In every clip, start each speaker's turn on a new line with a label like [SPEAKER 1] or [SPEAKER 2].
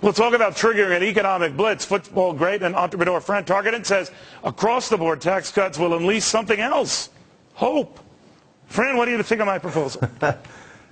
[SPEAKER 1] We'll talk about triggering an economic blitz. Football great and entrepreneur Fran Tarkenton says across-the-board tax cuts will unleash something else. Hope. Fran, what do you think of my proposal?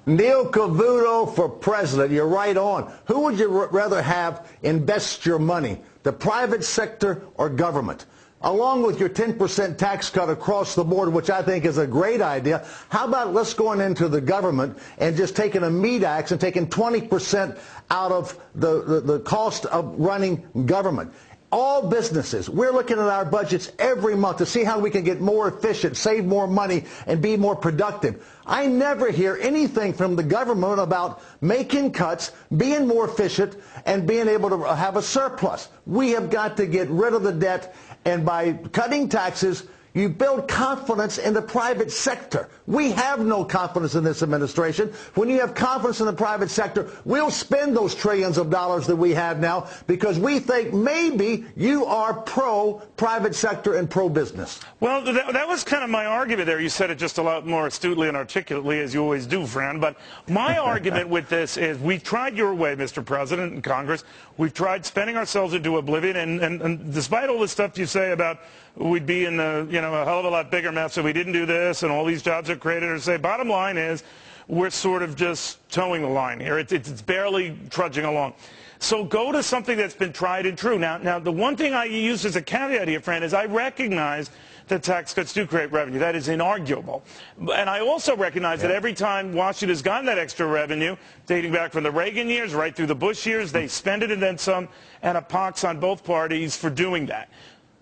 [SPEAKER 2] Neil Cavuto for president. You're right on. Who would you rather have invest your money, the private sector or government? Along with your 10% tax cut across the board, which I think is a great idea, how about let's go into the government and just taking a meat axe and taking 20% out of the cost of running government? All businesses, we're looking at our budgets every month to see how we can get more efficient, save more money, and be more productive. I never hear anything from the government about making cuts, being more efficient, and being able to have a surplus. We have got to get rid of the debt, and by cutting taxes, you build confidence in the private sector. We have no confidence in this administration. When you have confidence in the private sector, we'll spend those trillions of dollars that we have now because we think maybe you are pro-private sector and pro-business.
[SPEAKER 1] Well, that was kind of my argument there. You said it just a lot more astutely and articulately, as you always do, Fran. But my argument with this is we've tried your way, Mr. President and Congress. We've tried spending ourselves into oblivion. And despite all the stuff you say about we'd be in a hell of a lot bigger mess if we didn't do this and all these jobs are created, or say, bottom line is we're sort of just towing the line here. It's barely trudging along. So go to something that's been tried and true. Now, the one thing I use as a caveat here, Fran, is I recognize that tax cuts do create revenue. That is inarguable. And I also recognize that every time Washington's gotten that extra revenue, dating back from the Reagan years right through the Bush years, they spend it and then some, and a pox on both parties for doing that.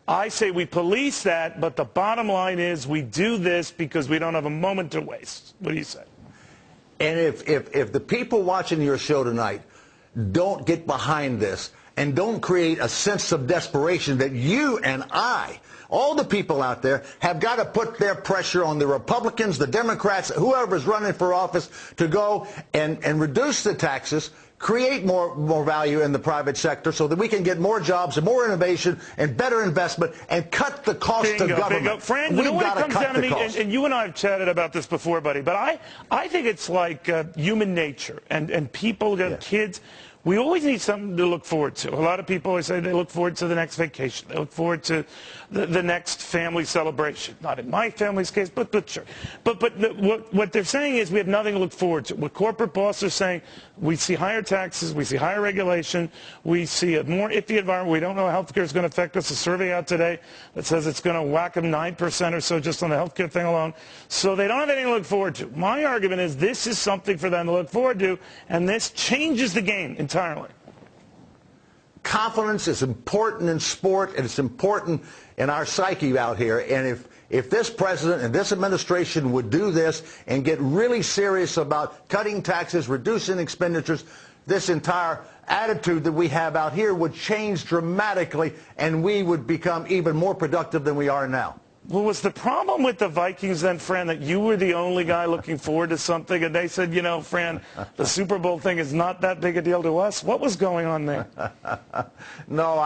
[SPEAKER 1] I say we police that, but the bottom line is we do this because we don't have a moment to waste. What do you say?
[SPEAKER 2] And if the people watching your show tonight don't get behind this and don't create a sense of desperation that you and I, all the people out there, have got to put their pressure on the Republicans, the Democrats, whoever's running for office to go and reduce the taxes, create more value in the private sector so that we can get more jobs and more innovation and better investment and cut the cost to government.
[SPEAKER 1] Bingo. Fran, you know what it comes down to me, and you and I have chatted about this before, buddy, but I think it's like human nature and people, kids. We always need something to look forward to. A lot of people always say they look forward to the next vacation. They look forward to the next family celebration. Not in my family's case, but sure. But what they're saying is we have nothing to look forward to. What corporate bosses are saying, we see higher taxes, we see higher regulation, we see a more iffy environment. We don't know how health care is going to affect us. A survey out today that says it's going to whack them 9% or so just on the health care thing alone. So they don't have anything to look forward to. My argument is this is something for them to look forward to, and this changes the game entirely.
[SPEAKER 2] Confidence is important in sport, and it's important in our psyche out here. And if this president and this administration would do this and get really serious about cutting taxes, reducing expenditures, this entire attitude that we have out here would change dramatically, and we would become even more productive than we are now.
[SPEAKER 1] Well, was the problem with the Vikings then, Fran, that you were the only guy looking forward to something, and they said, you know, Fran, the Super Bowl thing is not that big a deal to us? What was going on there?
[SPEAKER 2] No,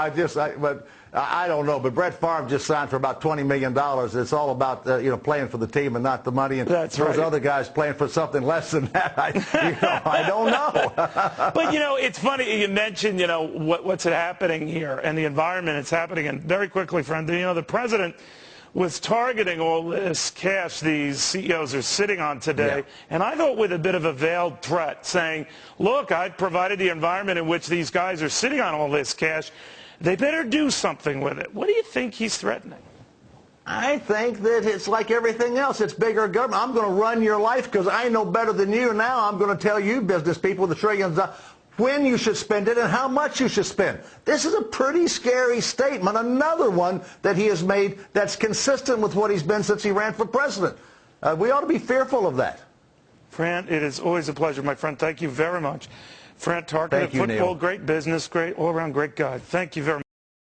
[SPEAKER 2] but I don't know. But Brett Favre just signed for about $20 million. It's all about playing for the team and not the money. And
[SPEAKER 1] that's
[SPEAKER 2] those
[SPEAKER 1] right.
[SPEAKER 2] Other guys playing for something less than that. I don't know.
[SPEAKER 1] But it's funny you mentioned what's happening here and the environment it's happening in. Very quickly, Fran, the president was targeting all this cash these CEOs are sitting on today, and I thought with a bit of a veiled threat, saying, look, I've provided the environment in which these guys are sitting on all this cash. They better do something with it. What do you think he's threatening?
[SPEAKER 2] I think that it's like everything else. It's bigger government. I'm going to run your life because I know better than you. Now I'm going to tell you, business people, the trillions, when you should spend it and how much you should spend. This is a pretty scary statement, another one that he has made that's consistent with what he's been since he ran for president. We ought to be fearful of that.
[SPEAKER 1] Fran, it is always a pleasure, my friend. Thank you very much. Fran Tarkenton,
[SPEAKER 2] Thank you,
[SPEAKER 1] football,
[SPEAKER 2] Neil.
[SPEAKER 1] great business, great all-around great guy. Thank you very much.